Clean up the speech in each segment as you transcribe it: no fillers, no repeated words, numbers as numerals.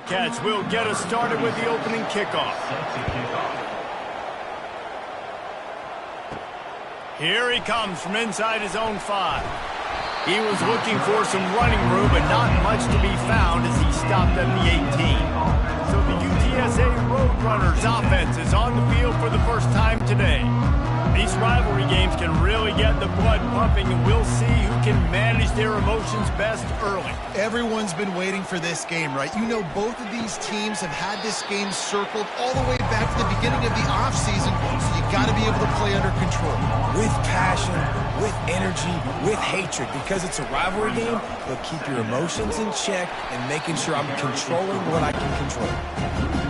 Bobcats will get us started with the opening kickoff. Here he comes from inside his own 5. He was looking for some running room, but not much to be found as he stopped at the 18. So the UTSA Roadrunners offense is on the field for the first time today. These rivalry games can really get the blood pumping, and we'll see who can manage their emotions best early. Everyone's been waiting for this game, right? You know, both of these teams have had this game circled all the way back to the beginning of the offseason, so you got to be able to play under control. With passion, with energy, with hatred, because it's a rivalry game, but keep your emotions in check and making sure I'm controlling what I can control.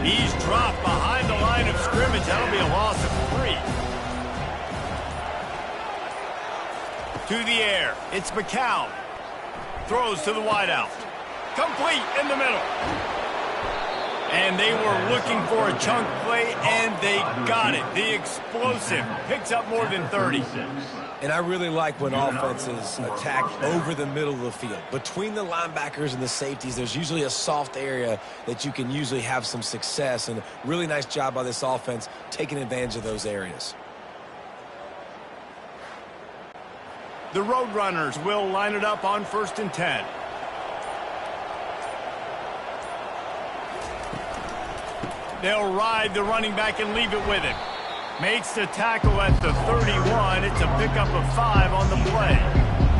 He's dropped behind the line of scrimmage. That'll be a loss of 3. To the air, it's McCown. Throws to the wideout. Complete in the middle. And they were looking for a chunk play, and they got it. The explosive picks up more than 30. And I really like when offenses attack over the middle of the field. Between the linebackers and the safeties, there's usually a soft area that you can usually have some success. And a really nice job by this offense taking advantage of those areas. The Roadrunners will line it up on 1st and 10. They'll ride the running back and leave it with him. Makes the tackle at the 31. It's a pickup of 5 on the play.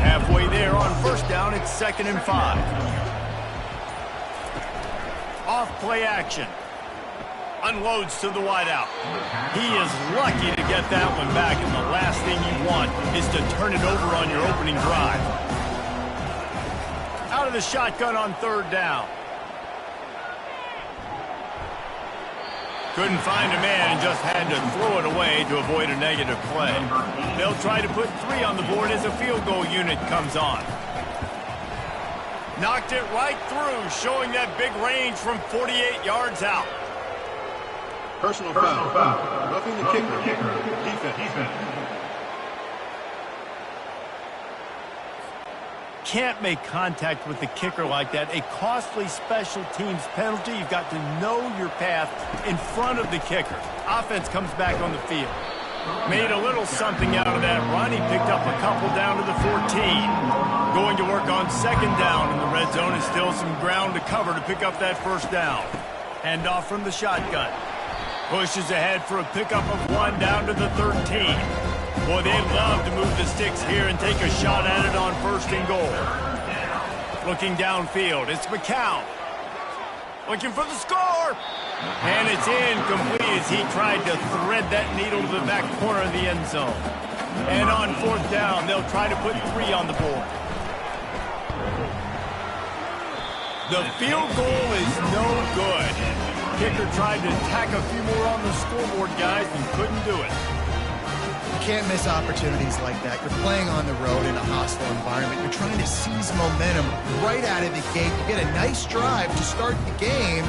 Halfway there on 1st down, it's 2nd and 5. Off play action. Unloads to the wideout. He is lucky to get that one back, and the last thing you want is to turn it over on your opening drive. Out of the shotgun on 3rd down. Couldn't find a man and just had to throw it away to avoid a negative play. They'll try to put 3 on the board as a field goal unit comes on. Knocked it right through, showing that big range from 48 yards out. Personal foul. Roughing the kicker. Defense. Can't make contact with the kicker like that. A costly special teams penalty. You've got to know your path in front of the kicker. Offense comes back on the field. Made a little something out of that run. He picked up a couple down to the 14. Going to work on 2nd down in the red zone, and still some ground to cover to pick up that 1st down. Hand off from the shotgun. Pushes ahead for a pickup of 1 down to the 13. Boy, they love to move the sticks here and take a shot at it on 1st and goal. Looking downfield, it's McCown. Looking for the score. And it's incomplete as he tried to thread that needle to the back corner of the end zone. And on 4th down, they'll try to put 3 on the board. The field goal is no good. Kicker tried to tack a few more on the scoreboard, guys, and couldn't do it. You can't miss opportunities like that. You're playing on the road in a hostile environment. You're trying to seize momentum right out of the gate. You get a nice drive to start the game,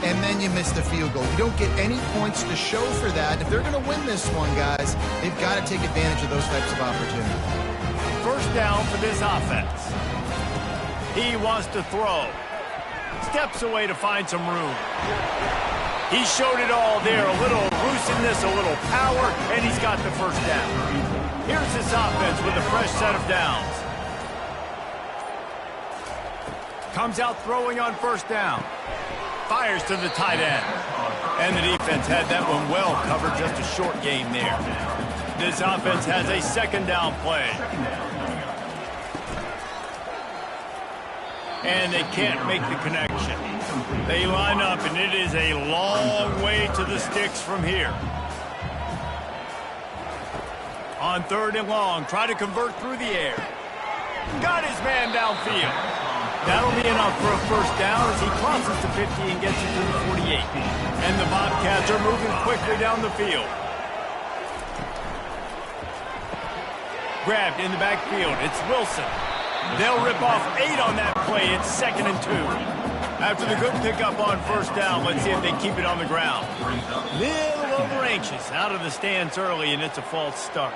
and then you miss the field goal. You don't get any points to show for that. If they're going to win this one, guys, they've got to take advantage of those types of opportunities. 1st down for this offense. He wants to throw. Steps away to find some room. He showed it all there. A little elusiveness, a little power, and he's got the 1st down. Here's this offense with a fresh set of downs. Comes out throwing on 1st down. Fires to the tight end. And the defense had that one well covered, just a short game there. This offense has a 2nd down play. And they can't make the connection. They line up, and it is a long way to the sticks from here. On 3rd and long, try to convert through the air. Got his man downfield. That'll be enough for a 1st down as he crosses the 50 and gets it to the 48. And the Bobcats are moving quickly down the field. Grabbed in the backfield. It's Wilson. They'll rip off 8 on that play. It's 2nd and 2. After the good pickup on 1st down, let's see if they keep it on the ground. Little over anxious. Out of the stance early, and it's a false start.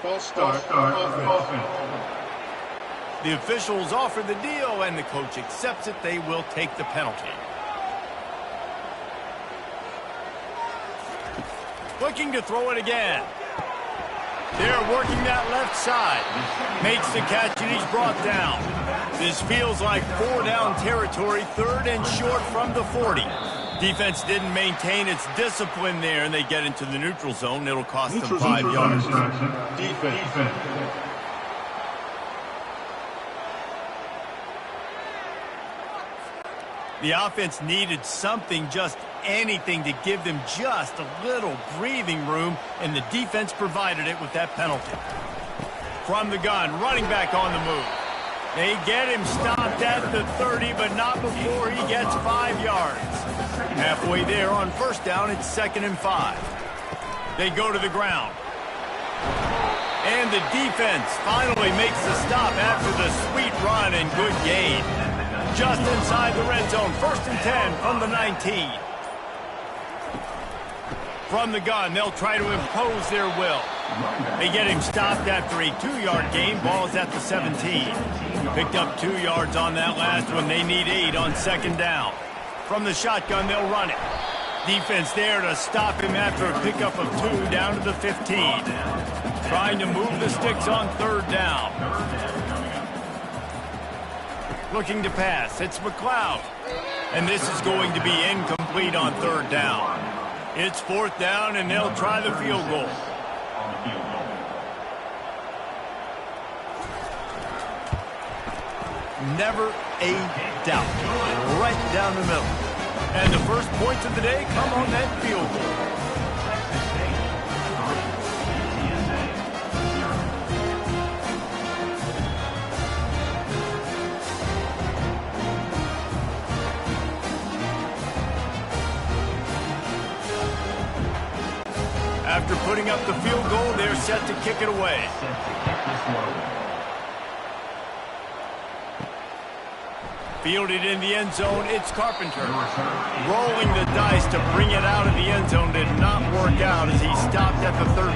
False start. Offense. The officials offer the deal, and the coach accepts it. They will take the penalty. Looking to throw it again. They're working that left side. Makes the catch, and he's brought down. This feels like 4-down territory, 3rd and short from the 40. Defense didn't maintain its discipline there, and they get into the neutral zone. It'll cost them 5 yards. Defense. The offense needed something, just anything, to give them just a little breathing room, and the defense provided it with that penalty. From the gun, running back on the move. They get him stopped at the 30, but not before he gets 5 yards. Halfway there on 1st down, it's 2nd and 5. They go to the ground. And the defense finally makes the stop after the sweet run and good gain. Just inside the red zone, 1st and 10 from the 19. From the gun, they'll try to impose their will. They get him stopped after a 2-yard gain. Ball is at the 17. Picked up 2 yards on that last one. They need 8 on 2nd down. From the shotgun, they'll run it. Defense there to stop him after a pickup of 2 down to the 15. Trying to move the sticks on 3rd down. Looking to pass. It's McLeod. And this is going to be incomplete on 3rd down. It's 4th down, and they'll try the field goal. Never a doubt. Right down the middle. And the first points of the day come on that field goal. After putting up the field goal, they're set to kick it away. Fielded in the end zone, it's Carpenter. Rolling the dice to bring it out of the end zone did not work out as he stopped at the 13.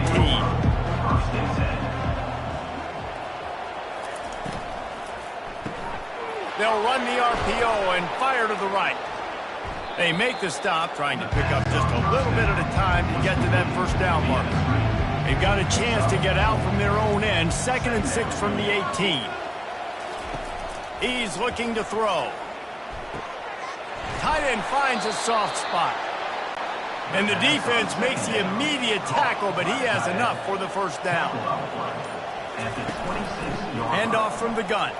They'll run the RPO and fire to the right. They make the stop, trying to pick up just a little bit at a time to get to that 1st down marker. They've got a chance to get out from their own end. 2nd and 6 from the 18. He's looking to throw. Tight end finds a soft spot. And the defense makes the immediate tackle, but he has enough for the 1st down. Hand off from the gun.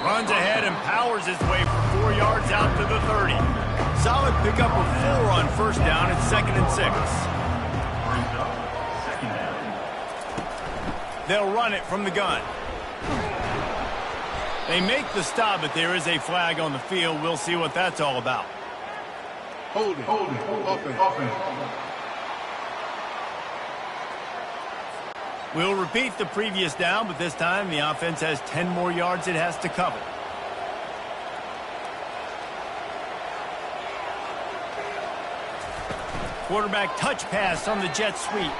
Runs ahead and powers his way for 4 yards out to the 30. Solid pickup of 4 on 1st down. It's 2nd and 6. They'll run it from the gun. They make the stop, but there is a flag on the field. We'll see what that's all about. Holding. Offense. We'll repeat the previous down, but this time the offense has 10 more yards it has to cover. Quarterback touch pass on the jet sweep.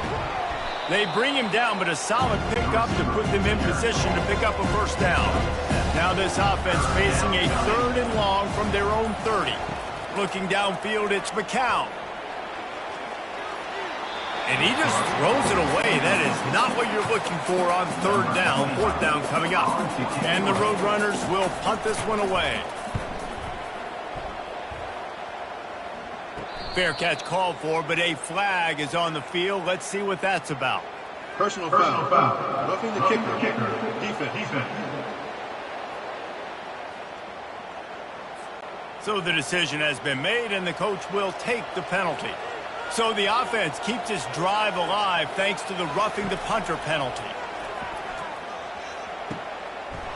They bring him down, but a solid pickup to put them in position to pick up a 1st down. Now this offense facing a 3rd and long from their own 30. Looking downfield, it's McCown. And he just throws it away. That is not what you're looking for on 3rd down. 4th down coming up. And the Roadrunners will punt this one away. Fair catch called for, but a flag is on the field. Let's see what that's about. Personal foul. Roughing the kicker. Defense. So the decision has been made, and the coach will take the penalty. So the offense keeps this drive alive thanks to the roughing the punter penalty.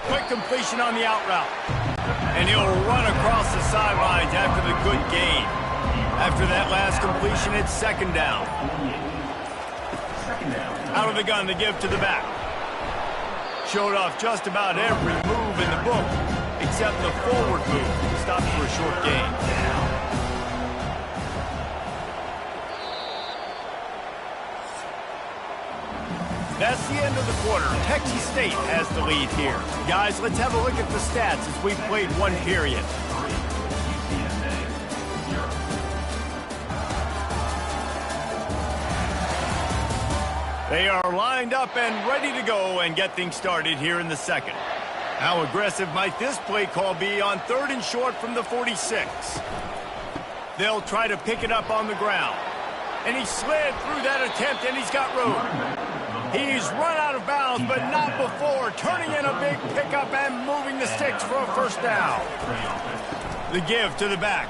Quick completion on the out route. And he'll run across the sidelines after the good gain. After that last completion, it's 2nd down. Out of the gun, the give to the back. Showed off just about every move in the book, except the forward move. Stopped for a short gain. That's the end of the quarter. Texas State has the lead here. Guys, let's have a look at the stats as we've played 1 period. They are lined up and ready to go and get things started here in the second. How aggressive might this play call be on 3rd and short from the 46? They'll try to pick it up on the ground. And he slid through that attempt, and he's got room. He's run out of bounds, but not before turning in a big pickup and moving the sticks for a first down. The give to the back.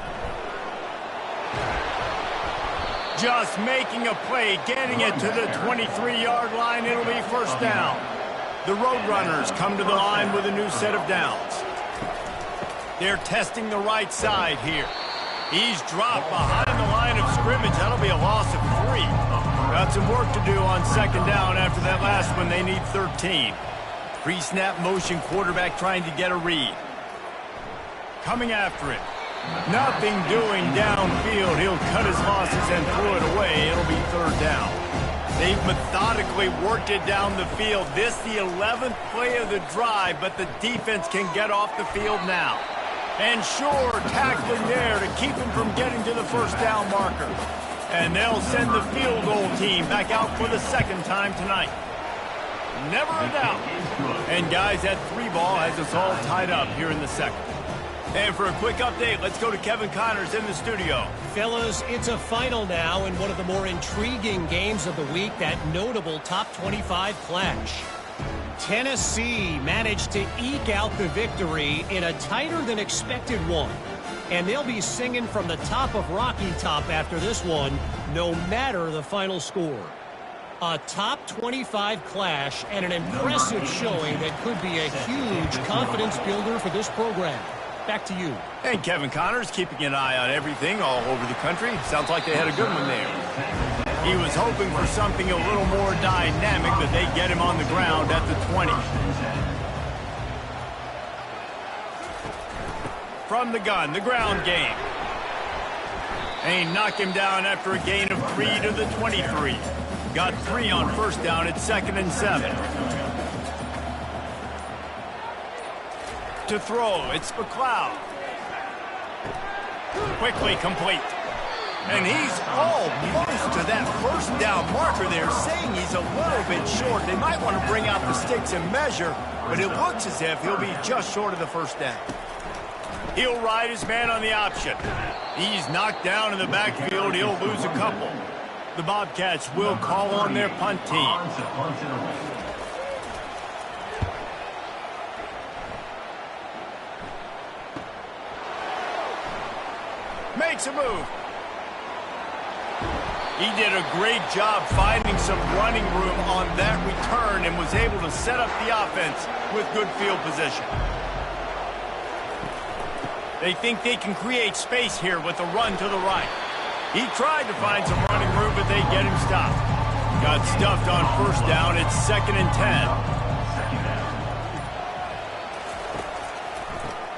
Just making a play, getting it to the 23-yard line. It'll be first down. The Roadrunners come to the line with a new set of downs. They're testing the right side here. He's dropped behind the line of scrimmage. That'll be a loss of 3. Got some work to do on second down after that last one. They need 13. Pre-snap motion quarterback trying to get a read. Coming after it. Nothing doing downfield. He'll cut his losses and throw it away. It'll be 3rd down. They've methodically worked it down the field. This the 11th play of the drive, but the defense can get off the field now. And sure, tackling there to keep him from getting to the first down marker. And they'll send the field goal team back out for the second time tonight. Never a doubt. And guys, that 3 ball has us all tied up here in the second. And for a quick update, let's go to Kevin Connors in the studio. Fellas, it's a final now in one of the more intriguing games of the week, that notable top 25 clash. Tennessee managed to eke out the victory in a tighter than expected one. And they'll be singing from the top of Rocky Top after this one, no matter the final score. A top 25 clash and an impressive showing that could be a huge confidence builder for this program. Back to you. And Kevin Connors keeping an eye on everything all over the country. Sounds like they had a good one there. He was hoping for something a little more dynamic, but they get him on the ground at the 20. From the gun, the ground game. And he knocked him down after a gain of 3 to the 23. Got 3 on first down at 2nd and 7. To throw, it's McLeod. Quickly complete. And he's almost to that first down marker there, saying he's a little bit short. They might want to bring out the sticks and measure, but it looks as if he'll be just short of the first down. He'll ride his man on the option. He's knocked down in the backfield. He'll lose a couple. The Bobcats will call on their punt team. Makes a move. He did a great job finding some running room on that return and was able to set up the offense with good field position. They think they can create space here with a run to the right. He tried to find some running room, but they get him stopped. Got stuffed on first down. It's 2nd and 10.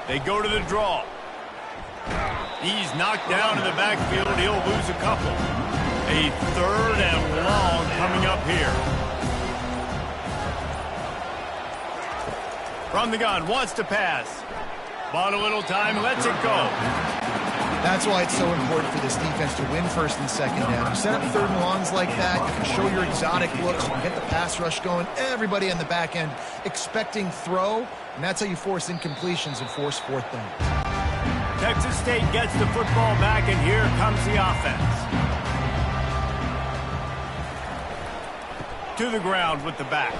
They go to the draw. He's knocked down in the backfield. He'll lose a couple. A 3rd and long coming up here. From the gun, wants to pass. Bought a little time, lets it go. That's why it's so important for this defense to win 1st and 2nd down. You set up 3rd and longs like that, you can show your exotic looks, you can get the pass rush going, everybody on the back end expecting throw, and that's how you force incompletions and force 4th down. Texas State gets the football back, and here comes the offense. To the ground with the back.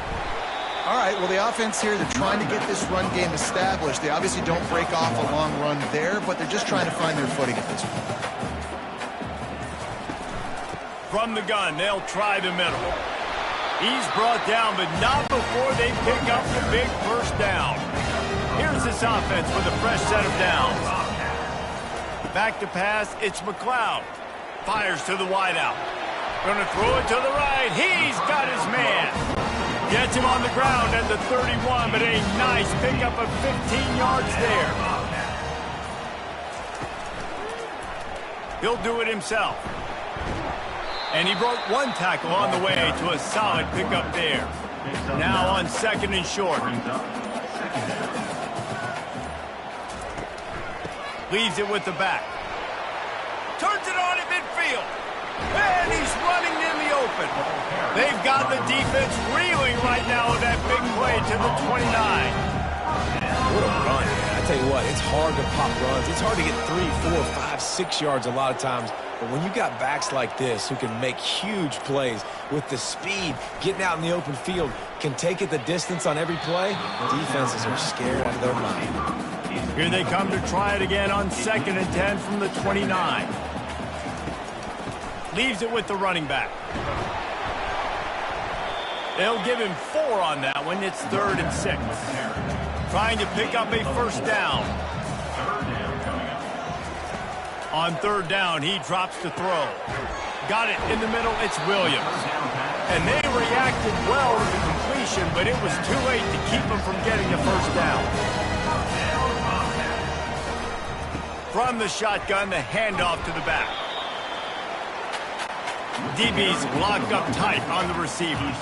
All right, well, the offense here, they're trying to get this run game established. They obviously don't break off a long run there, but they're just trying to find their footing at this point. From the gun, they'll try the middle. He's brought down, but not before they pick up the big first down. Here's this offense with a fresh set of downs. Back to pass, it's McLeod. Fires to the wideout. Gonna throw it to the right. He's got his man. Gets him on the ground at the 31, but a nice pickup of 15 yards there. He'll do it himself. And he broke 1 tackle on the way to a solid pickup there. Now on 2nd and short. Leaves it with the back. Turns it on at midfield. And he's running in the open. They've got the defense reeling right now with that big play to the 29. What a run, man. I tell you what, it's hard to pop runs. It's hard to get 3, 4, 5, 6 yards a lot of times. But when you got backs like this who can make huge plays with the speed, getting out in the open field, can take it the distance on every play, defenses are scared out of their mind. Here they come to try it again on 2nd and 10 from the 29. Leaves it with the running back. They'll give him 4 on that one. It's 3rd and 6. Trying to pick up a first down. On 3rd down, he drops to throw. Got it in the middle. It's Williams. And they reacted well to the completion, but it was too late to keep him from getting the first down. From the shotgun, the handoff to the back. DB's locked up tight on the receivers.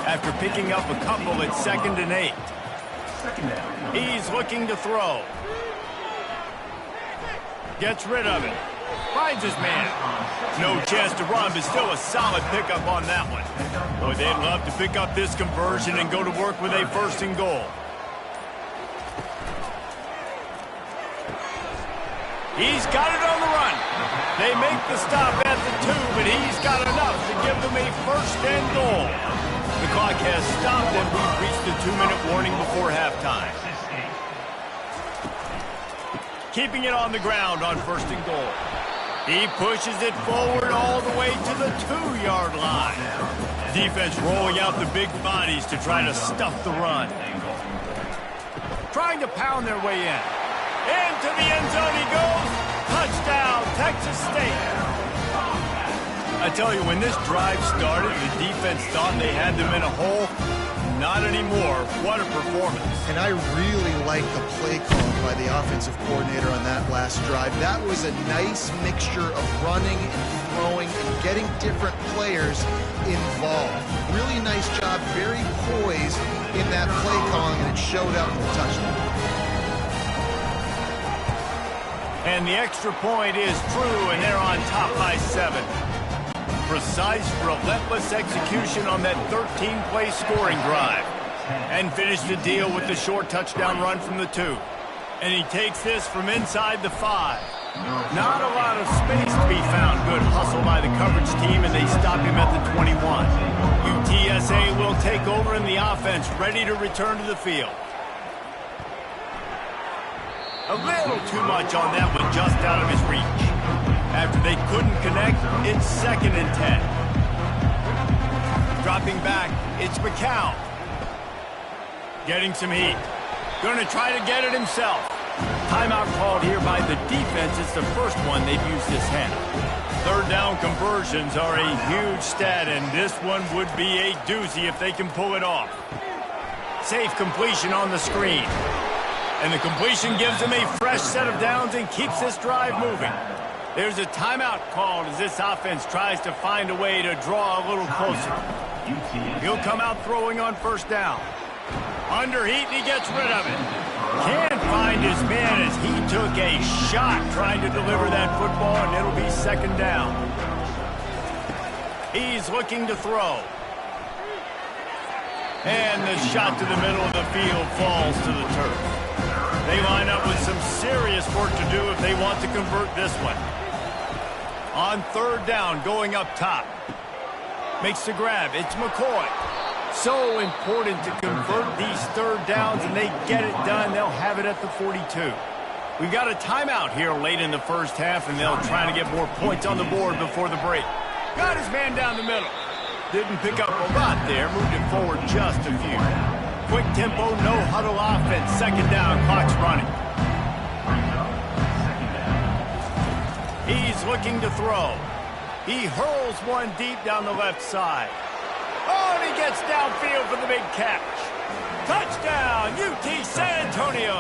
After picking up a couple, it's 2nd and 8. He's looking to throw. Gets rid of it. Finds his man. No chance to run, but still a solid pickup on that one. Boy, they'd love to pick up this conversion and go to work with a 1st and goal. He's got it on the run. They make the stop at the 2, but he's got enough to give them a 1st and goal. The clock has stopped, and we've reached the 2-minute warning before halftime. Keeping it on the ground on 1st and goal. He pushes it forward all the way to the 2-yard line. Defense rolling out the big bodies to try to stuff the run. Trying to pound their way in. Into the end zone he goes. Touchdown, Texas State. I tell you, when this drive started, the defense thought they had them in a hole. Not anymore. What a performance. And I really like the play call by the offensive coordinator on that last drive. That was a nice mixture of running and throwing and getting different players involved. Really nice job, very poised in that play calling, and it showed up in the touchdown. And the extra point is true, and they're on top by 7. Precise, relentless execution on that 13-play scoring drive. And finished the deal with the short touchdown run from the 2. And he takes this from inside the 5. Not a lot of space to be found. Good hustle by the coverage team, and they stop him at the 21. UTSA will take over in the offense, ready to return to the field. A little too much on that one, just out of his reach. After they couldn't connect, it's 2nd and 10. Dropping back, it's McCown. Getting some heat. Going to try to get it himself. Timeout called here by the defense. It's the first one they've used this half. 3rd down conversions are a huge stat, and this one would be a doozy if they can pull it off. Safe completion on the screen. And the completion gives them a fresh set of downs and keeps this drive moving. There's a timeout called as this offense tries to find a way to draw a little closer. He'll come out throwing on 1st down. Under heat, and he gets rid of it. Can't find his man as he took a shot trying to deliver that football, and it'll be 2nd down. He's looking to throw. And the shot to the middle of the field falls to the turf. They line up with some serious work to do if they want to convert this one. On 3rd down, going up top. Makes the grab. It's McCoy. So important to convert these 3rd downs, and they get it done. They'll have it at the 42. We've got a timeout here late in the first half, and they'll try to get more points on the board before the break. Got his man down the middle. Didn't pick up a lot there. Moved it forward just a few. Quick tempo, no huddle offense. 2nd down, clock's running. He's looking to throw. He hurls one deep down the left side. Oh, and he gets downfield for the big catch. Touchdown, UT San Antonio.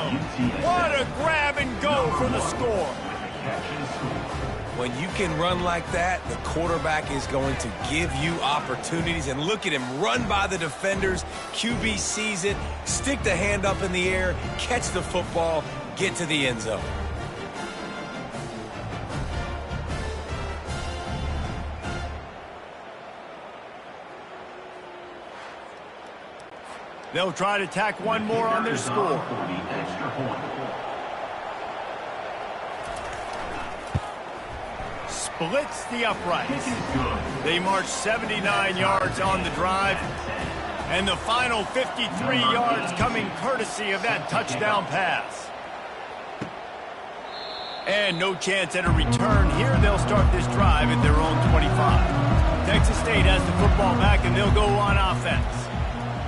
What a grab and go for the score. When you can run like that, the quarterback is going to give you opportunities. And look at him run by the defenders. QB sees it, stick the hand up in the air, catch the football, get to the end zone. They'll try to tack one more on their score. Splits the uprights. They march 79 yards on the drive. And the final 53 yards coming courtesy of that touchdown pass. And no chance at a return here. They'll start this drive at their own 25. Texas State has the football back, and they'll go on offense.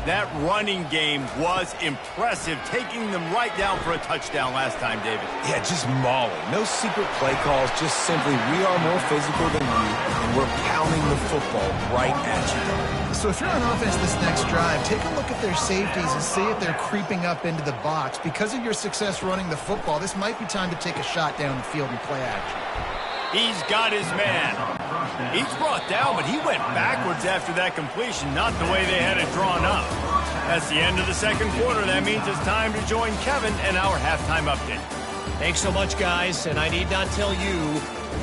That running game was impressive, taking them right down for a touchdown last time, David. Yeah, just mauling. No secret play calls, just simply we are more physical than you, and we're pounding the football right at you. So if you're on offense this next drive, take a look at their safeties and see if they're creeping up into the box. Because of your success running the football, this might be time to take a shot down the field and play action. He's got his man. He's brought down, but he went backwards after that completion, not the way they had it drawn up. That's the end of the second quarter. That means it's time to join Kevin and our halftime update. Thanks so much, guys, and I need not tell you,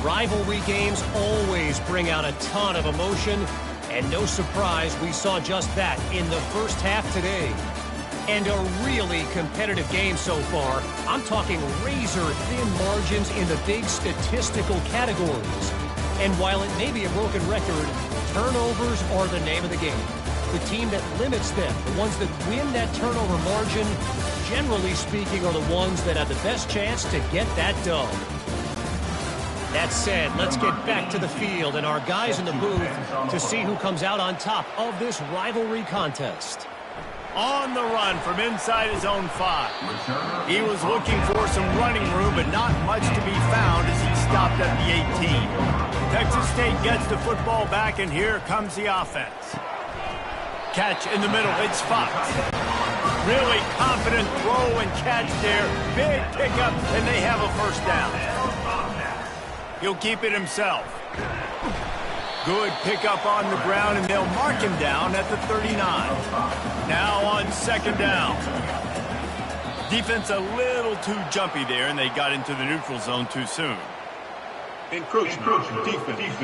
rivalry games always bring out a ton of emotion, and no surprise, we saw just that in the first half today. And a really competitive game so far. I'm talking razor-thin margins in the big statistical categories. And while it may be a broken record, turnovers are the name of the game. The team that limits them, the ones that win that turnover margin, generally speaking, are the ones that have the best chance to get that dub. That said, let's get back to the field and our guys in the booth to see who comes out on top of this rivalry contest. On the run from inside his own 5. He was looking for some running room, but not much to be found as he stopped at the 18. Texas State gets the football back, and here comes the offense. Catch in the middle. It's Fox. Really confident throw and catch there. Big pickup, and they have a first down. He'll keep it himself. Good pickup on the ground, and they'll mark him down at the 39. Now on second down. Defense a little too jumpy there, and they got into the neutral zone too soon. Encroachment defense.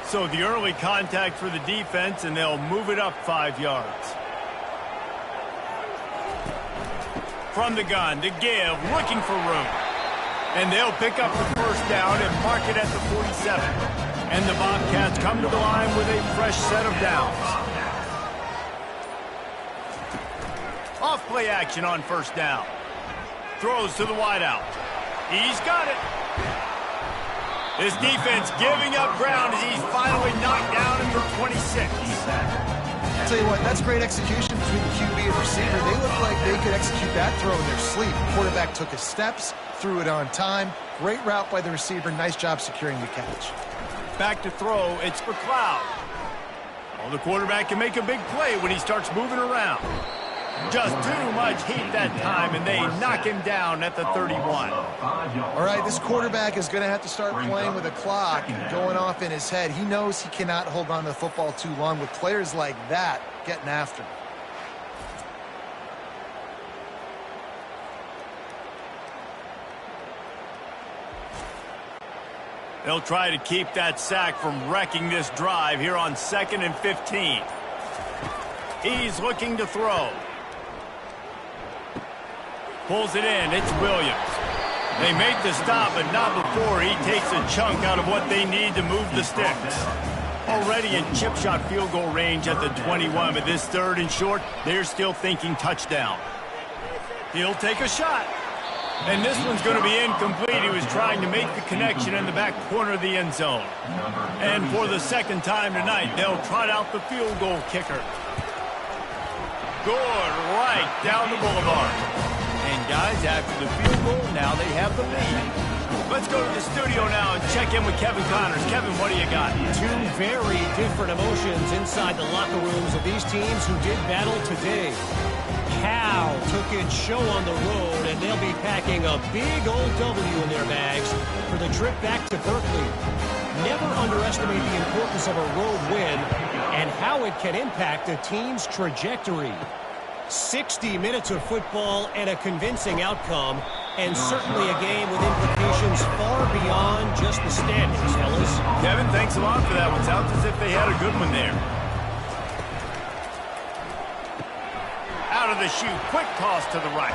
So the early contact for the defense, and they'll move it up 5 yards. From the gun to give, looking for room. And they'll pick up the first down and mark it at the 47. And the Bobcats come to the line with a fresh set of downs. Off play action on first down. Throws to the wideout. He's got it. This defense giving up ground as he's finally knocked down at the 26. I'll tell you what, that's great execution between the QB and receiver. They look like they could execute that throw in their sleep. Quarterback took his steps, threw it on time. Great route by the receiver. Nice job securing the catch. Back to throw. It's for Cloud. Well, the quarterback can make a big play when he starts moving around. Just too much heat that time, and they knock him down at the 31. All right, this quarterback is going to have to start playing with a clock going off in his head. He knows he cannot hold on to the football too long with players like that getting after him. They'll try to keep that sack from wrecking this drive here on 2nd and 15. He's looking to throw. Pulls it in. It's Williams. They make the stop, but not before he takes a chunk out of what they need to move the sticks. Already in chip shot field goal range at the 21, but this 3rd and short, they're still thinking touchdown. He'll take a shot. And this one's going to be incomplete. He was trying to make the connection in the back corner of the end zone. And for the 2nd time tonight, they'll trot out the field goal kicker. Good right down the boulevard. And guys, after the field goal, now they have the lead. Let's go to the studio now and check in with Kevin Connors. Kevin, what do you got? Two very different emotions inside the locker rooms of these teams who did battle today. Cal took its show on the road, and they'll be packing a big old W in their bags for the trip back to Berkeley. Never underestimate the importance of a road win and how it can impact a team's trajectory. 60 minutes of football and a convincing outcome, and certainly a game with implications far beyond just the standings, fellas. Kevin, thanks a lot for that one. Sounds as if they had a good one there. to shoot. Quick toss to the right.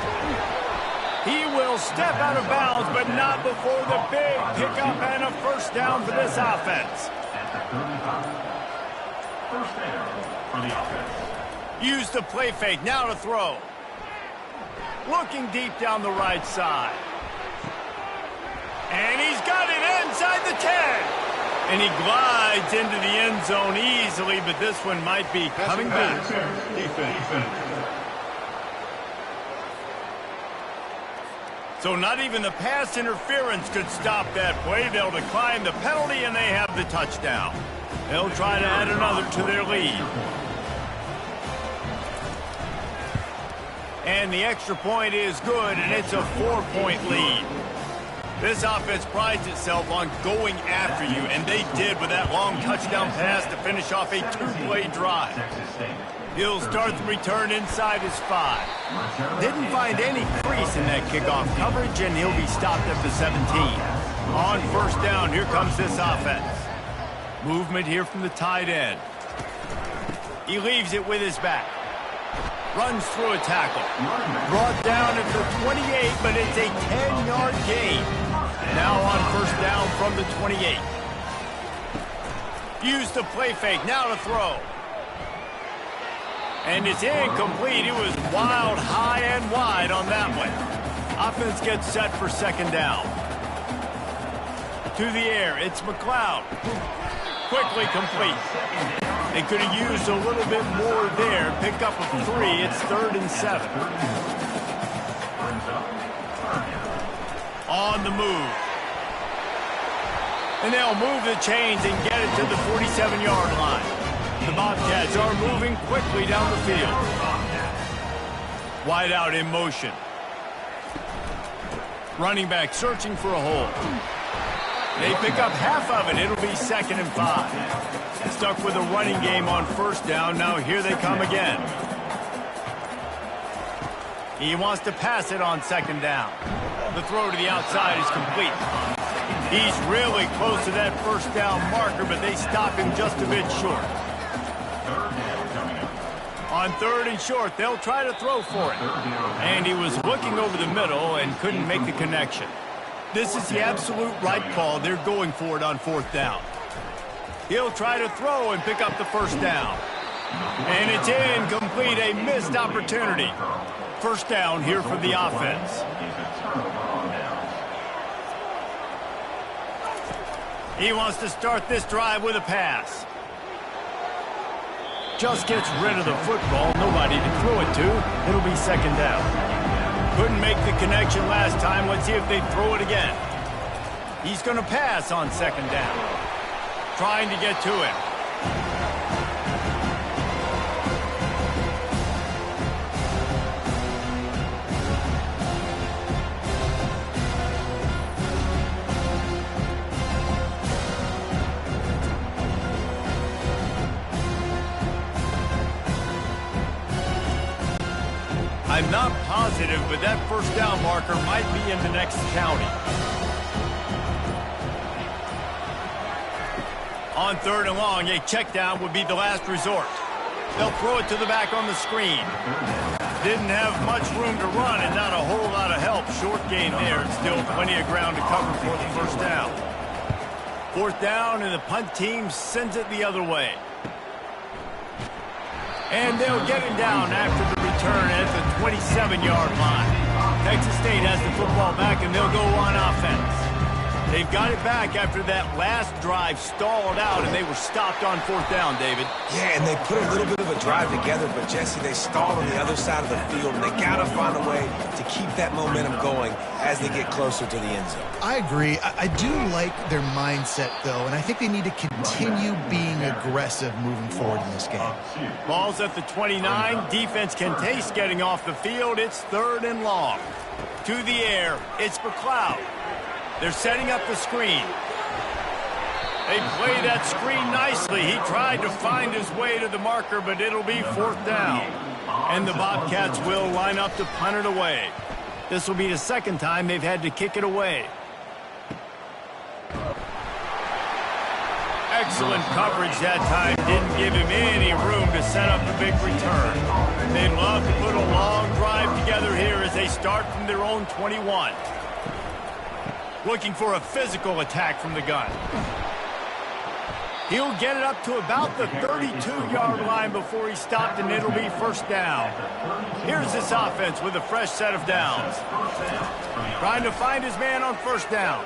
He will step out of bounds, but not before the big pickup and a first down for this offense. First down for the offense. Use the play fake, now to throw. Looking deep down the right side. And he's got it inside the 10. And he glides into the end zone easily, but this one might be coming back. Defense. So not even the pass interference could stop that play. They'll decline the penalty, and they have the touchdown. They'll try to add another to their lead. And the extra point is good, and it's a 4-point lead. This offense prides itself on going after you, and they did with that long touchdown pass to finish off a 2-play drive. He'll start the return inside his 5. Didn't find any crease in that kickoff coverage, and he'll be stopped at the 17. On first down, here comes this offense. Movement here from the tight end. He leaves it with his back. Runs through a tackle. Brought down at the 28, but it's a 10-yard gain. Now on first down from the 28. Use the play fake, now to throw. And it's incomplete. It was wild, high and wide on that one. Offense gets set for second down. To the air, it's McLeod. Quickly complete. They could have used a little bit more there. Pick up a 3. It's 3rd and 7. On the move. And they'll move the chains and get it to the 47-yard line. The Bobcats are moving quickly down the field. Wide out in motion. Running back searching for a hole. They pick up half of it. It'll be 2nd and 5. Stuck with a running game on first down. Now here they come again. He wants to pass it on second down. The throw to the outside is complete. He's really close to that first down marker, but they stop him just a bit short. On 3rd and short, they'll try to throw for it. And he was looking over the middle and couldn't make the connection. This is the absolute right call. They're going for it on 4th down. He'll try to throw and pick up the first down. And it's incomplete, a missed opportunity. First down here for the offense. He wants to start this drive with a pass. Just gets rid of the football. Nobody to throw it to. It'll be 2nd down. Couldn't make the connection last time. Let's see if they throw it again. He's going to pass on 2nd down. Trying to get to it. I'm not positive, but that first down marker might be in the next county. On 3rd and long, a check down would be the last resort. They'll throw it to the back on the screen. Didn't have much room to run and not a whole lot of help. Short gain there and still plenty of ground to cover for the first down. 4th down, and the punt team sends it the other way. And they'll get him down after the return at the 27-yard line. Texas State has the football back, and they'll go on offense. They've got it back after that last drive stalled out, and they were stopped on 4th down, David. Yeah, and they put a little bit of a drive together, but, Jesse, they stalled on the other side of the field, and they got to find a way to keep that momentum going as they get closer to the end zone. I agree. I do like their mindset, though, and I think they need to continue being aggressive moving forward in this game. Ball's at the 29. Defense can taste getting off the field. It's 3rd and long. To the air, it's McLeod. They're setting up the screen. They play that screen nicely. He tried to find his way to the marker, but it'll be 4th down. And the Bobcats will line up to punt it away. This will be the 2nd time they've had to kick it away. Excellent coverage that time. Didn't give him any room to set up the big return. They'd love to put a long drive together here as they start from their own 21. Looking for a physical attack from the gun. He'll get it up to about the 32-yard line before he's stopped, and it'll be first down. Here's this offense with a fresh set of downs. Trying to find his man on first down.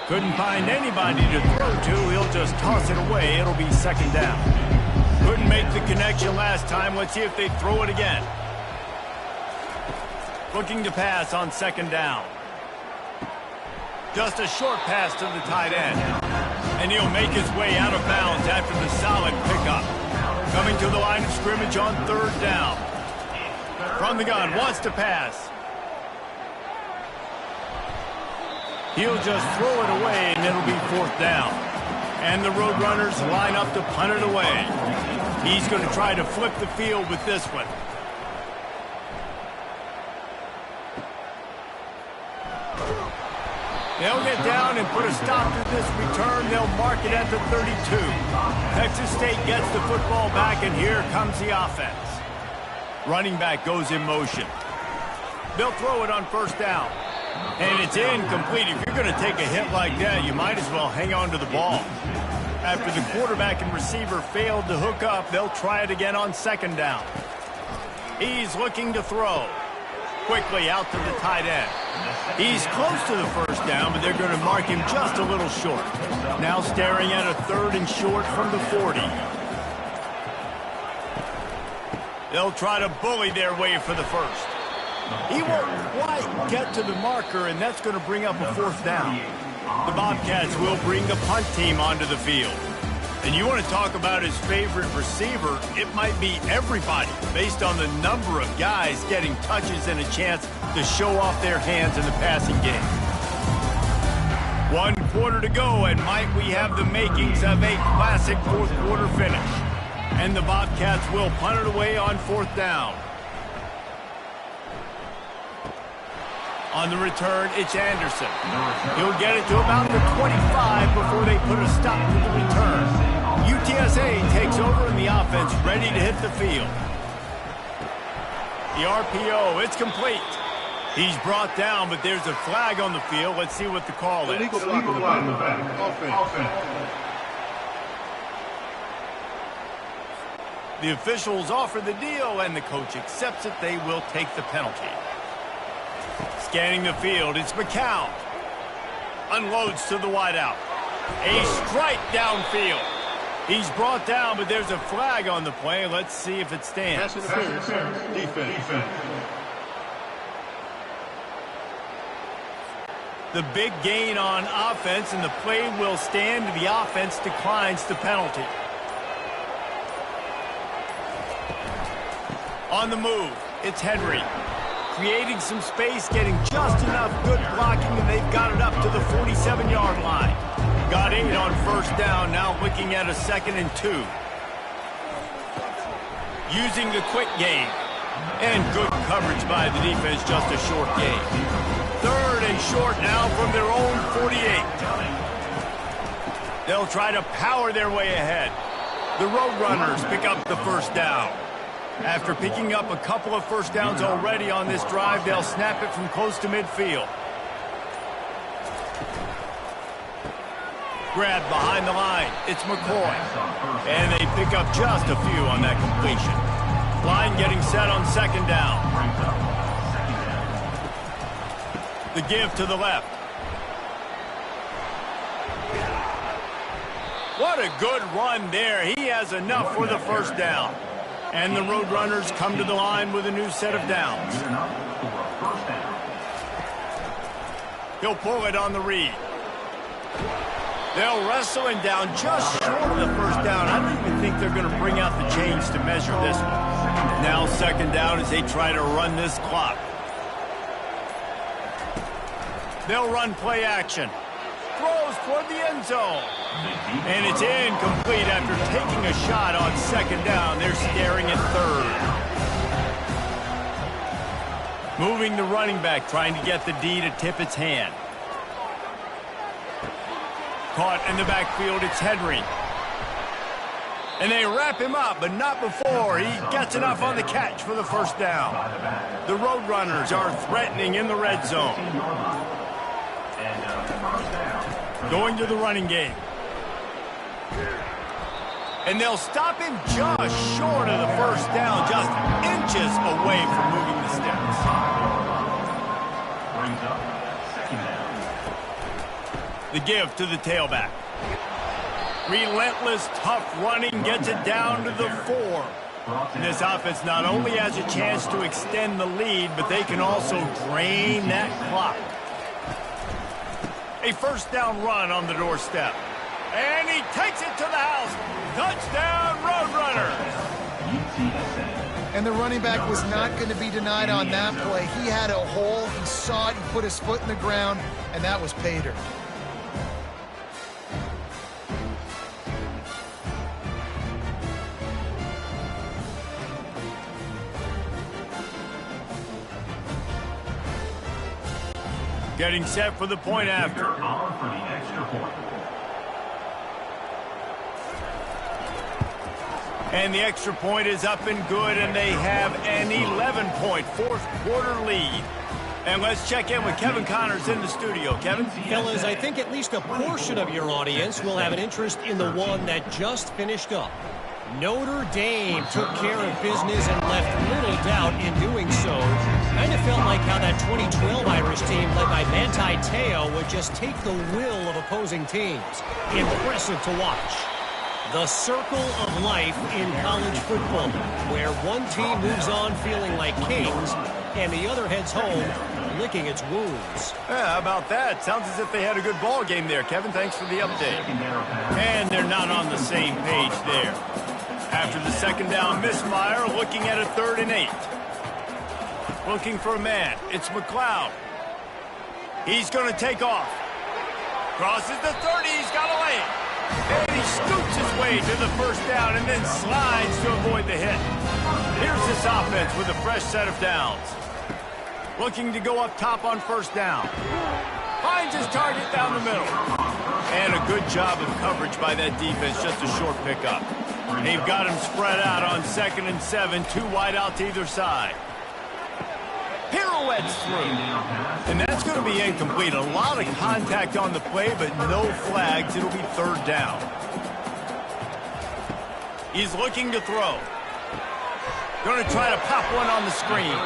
Couldn't find anybody to throw to. He'll just toss it away. It'll be second down. Couldn't make the connection last time. Let's see if they throw it again. Looking to pass on second down. Just a short pass to the tight end. And he'll make his way out of bounds after the solid pickup. Coming to the line of scrimmage on third down. From the gun, wants to pass. He'll just throw it away, and it'll be fourth down. And the Roadrunners line up to punt it away. He's going to try to flip the field with this one. They'll get down and put a stop to this return. They'll mark it at the 32. Texas State gets the football back, and here comes the offense. Running back goes in motion. They'll throw it on first down. And it's incomplete. If you're going to take a hit like that, you might as well hang on to the ball. After the quarterback and receiver failed to hook up, they'll try it again on second down. He's looking to throw. Quickly out to the tight end. He's close to the first down, but they're going to mark him just a little short. Now staring at a third and short from the 40. They'll try to bully their way for the first. He won't quite get to the marker, and that's going to bring up a fourth down. The Bobcats will bring the punt team onto the field. And you want to talk about his favorite receiver, it might be everybody based on the number of guys getting touches and a chance to show off their hands in the passing game. 1 quarter to go, and might we have the makings of a classic fourth quarter finish. And the Bobcats will punt it away on fourth down. On the return, it's Anderson. He'll get it to about the 25 before they put a stop to the return. UTSA takes over in the offense, ready to hit the field. The RPO, it's complete. He's brought down, but there's a flag on the field. Let's see what the call is. Illegal block in the back. Offense. The officials offer the deal, and the coach accepts it. They will take the penalty. Scanning the field, it's McCown. Unloads to the wideout. A strike downfield. He's brought down, but there's a flag on the play. Let's see if it stands. Pass interference. Defense. The big gain on offense, and the play will stand. The offense declines the penalty. On the move, it's Henry. Creating some space, getting just enough good blocking, and they've got it up to the 47-yard line. Got 8 on first down, now looking at a 2nd and 2. Using the quick game. And good coverage by the defense, just a short gain. 3rd and short now from their own 48. They'll try to power their way ahead. The Roadrunners pick up the first down. After picking up a couple of first downs already on this drive, they'll snap it from close to midfield. Grab behind the line. It's McCoy. And they pick up just a few on that completion. Line getting set on second down. The give to the left. What a good run there. He has enough for the first down. And the Roadrunners come to the line with a new set of downs. He'll pull it on the read. They'll wrestle him down just short of the first down. I don't even think they're going to bring out the chains to measure this one. Now second down as they try to run this clock. They'll run play action. Throws toward the end zone. And it's incomplete after taking a shot on second down. They're staring at third. Moving the running back, trying to get the D to tip its hand. Caught in the backfield, it's Henry. And they wrap him up, but not before he gets enough on the catch for the first down. The Roadrunners are threatening in the red zone. Going to the running game. And they'll stop him just short of the first down, just inches away from moving the sticks. The give to the tailback. Relentless, tough running gets it down to the 4. And this offense not only has a chance to extend the lead, but they can also drain that clock. A first down run on the doorstep. And he takes it to the house. Touchdown, Roadrunners. And the running back was not going to be denied on that play. He had a hole. He saw it. He put his foot in the ground, and that was pay dirt. Getting set for the point after. And the extra point is up and good, and they have an 11-point fourth-quarter lead. And let's check in with Kevin Connors in the studio. Kevin? Fellas, I think at least a portion of your audience will have an interest in the one that just finished up. Notre Dame took care of business and left little doubt in doing so. Kind of felt like how that 2012 Irish team led by Manti Te'o would just take the will of opposing teams. Impressive to watch. The circle of life in college football, where one team moves on feeling like kings and the other heads home licking its wounds. Yeah, how about that? Sounds as if they had a good ball game there, Kevin. Thanks for the update. And they're not on the same page there. After the second down misfire, looking at a 3rd and 8. Looking for a man. It's McLeod. He's going to take off. Crosses the 30. He's got a lane. And he scoots his way to the first down and then slides to avoid the hit. Here's this offense with a fresh set of downs. Looking to go up top on first down. Finds his target down the middle. And a good job of coverage by that defense. Just a short pickup. They've got him spread out on 2nd and 7. 2 wide out to either side. Pirouettes through. And that's going to be incomplete. A lot of contact on the play, but no flags. It'll be 3rd down. He's looking to throw. Going to try to pop one on the screen.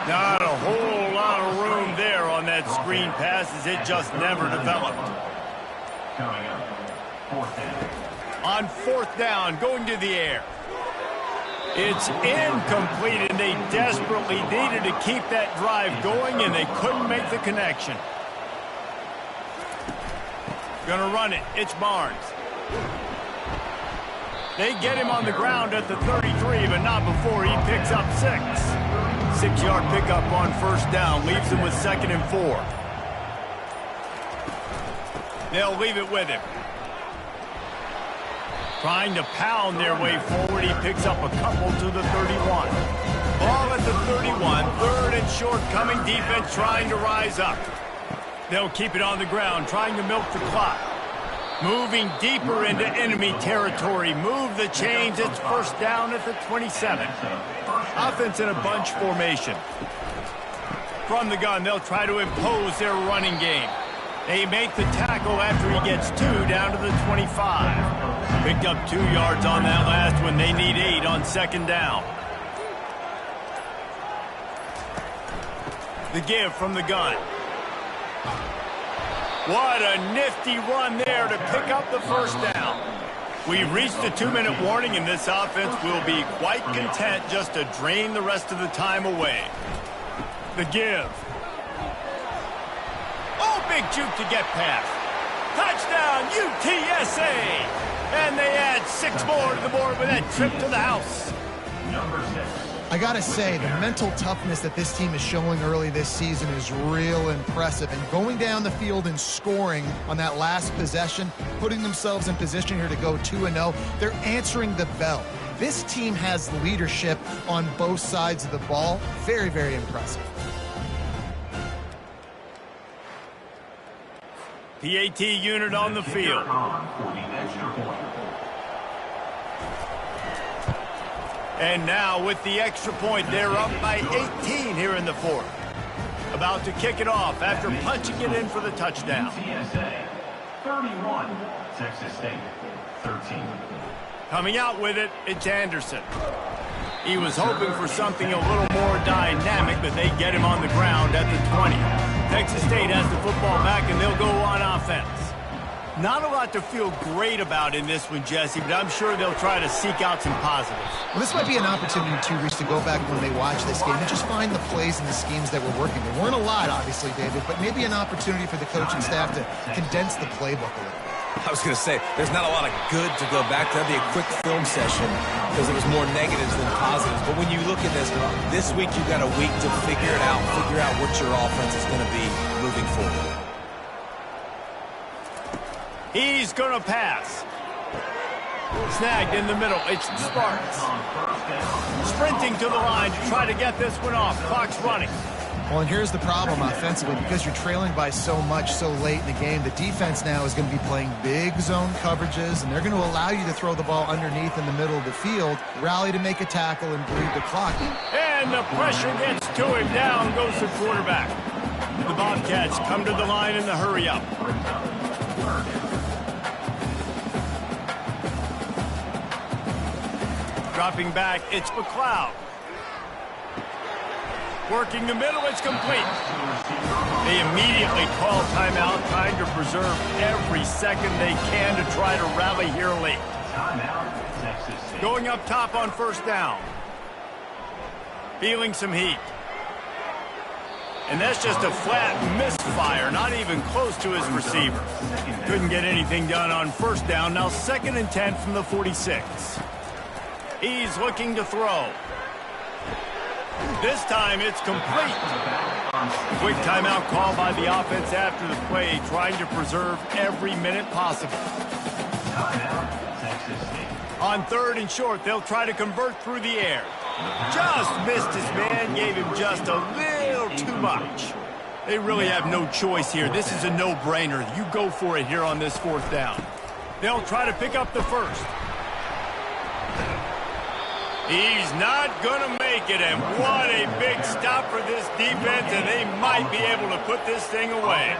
Not a whole lot of room there on that screen pass as it just never developed. Coming up, 4th down. On 4th down, going to the air. It's incomplete, and they desperately needed to keep that drive going, and they couldn't make the connection. Gonna run it. It's Barnes. They get him on the ground at the 33, but not before he picks up 6. 6-yard pickup on first down, leaves him with 2nd and 4. They'll leave it with him. Trying to pound their way forward. He picks up a couple to the 31. Ball at the 31. 3rd and short coming. Defense trying to rise up. They'll keep it on the ground, trying to milk the clock. Moving deeper into enemy territory. Move the chains. It's first down at the 27. Offense in a bunch formation. From the gun, they'll try to impose their running game. They make the tackle after he gets 2 down to the 25. Picked up 2 yards on that last one. They need 8 on 2nd down. The give from the gun. What a nifty run there to pick up the first down. We've reached the 2-minute warning, and this offense will be quite content just to drain the rest of the time away. The give. Oh, big juke to get past. Touchdown, UTSA! And they add 6 more to the board with that trip to the house. Number 6. I got to say, the mental toughness that this team is showing early this season is real impressive. And going down the field and scoring on that last possession, putting themselves in position here to go 2-0, they're answering the bell. This team has leadership on both sides of the ball. Very, very impressive. PAT unit on the field. And now with the extra point, they're up by 18 here in the fourth. About to kick it off after punching it in for the touchdown. UTSA 31, Texas State 13. Coming out with it, it's Anderson. He was hoping for something a little more dynamic, but they get him on the ground at the 20. Texas State has the football back, and they'll go on offense. Not a lot to feel great about in this one, Jesse, but I'm sure they'll try to seek out some positives. Well, this might be an opportunity, too, Reese, to go back when they watch this game and just find the plays and the schemes that were working. There weren't a lot, obviously, David, but maybe an opportunity for the coaching staff to condense the playbook a little. I was going to say, there's not a lot of good to go back to. That'd be a quick film session because there was more negatives than positives. But when you look at this week you've got a week to figure it out, figure out what your offense is going to be moving forward. He's going to pass. Snagged in the middle. It's Sparks. Sprinting to the line to try to get this one off. Clock's running. Well, and here's the problem offensively. Because you're trailing by so much so late in the game, the defense now is going to be playing big zone coverages, and they're going to allow you to throw the ball underneath in the middle of the field, rally to make a tackle, and bleed the clock. And the pressure gets to him. Down goes the quarterback. The Bobcats come to the line in the hurry-up. Dropping back, it's McLeod. Working the middle, it's complete. They immediately call timeout, trying to preserve every second they can to try to rally here late. Going up top on first down. Feeling some heat. And that's just a flat misfire, not even close to his receiver. Couldn't get anything done on first down. Now 2nd and 10 from the 46. He's looking to throw. This time it's complete. Quick timeout call by the offense after the play, trying to preserve every minute possible. On 3rd and short, they'll try to convert through the air. Just missed his man, gave him just a little too much. They really have no choice here. This is a no-brainer. You go for it here on this 4th down. They'll try to pick up the first. He's not going to make it, and what a big stop for this defense, and they might be able to put this thing away.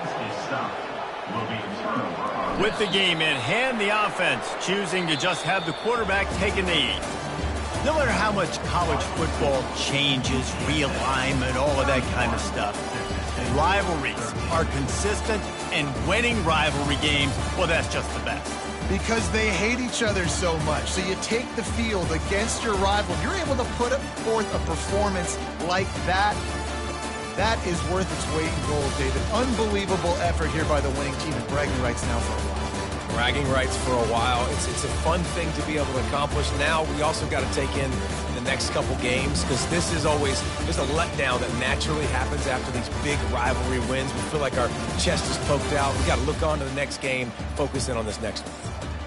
With the game in hand, the offense choosing to just have the quarterback take a knee. No matter how much college football changes, realignment, all of that kind of stuff, rivalries are consistent, and winning rivalry games, well, that's just the best. Because they hate each other so much. So you take the field against your rival. You're able to put forth a performance like that. That is worth its weight in gold, David. Unbelievable effort here by the winning team, and bragging rights now for a while. Bragging rights for a while. It's a fun thing to be able to accomplish. Now we also got to take in the next couple games, because this is always just a letdown that naturally happens after these big rivalry wins. We feel like our chest is poked out. We got to look on to the next game, focus in on this next one.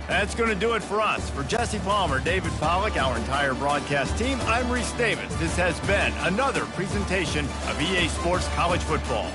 That's going to do it for us. For Jesse Palmer, David Pollack, our entire broadcast team, I'm Reese Davis. This has been another presentation of EA Sports College Football.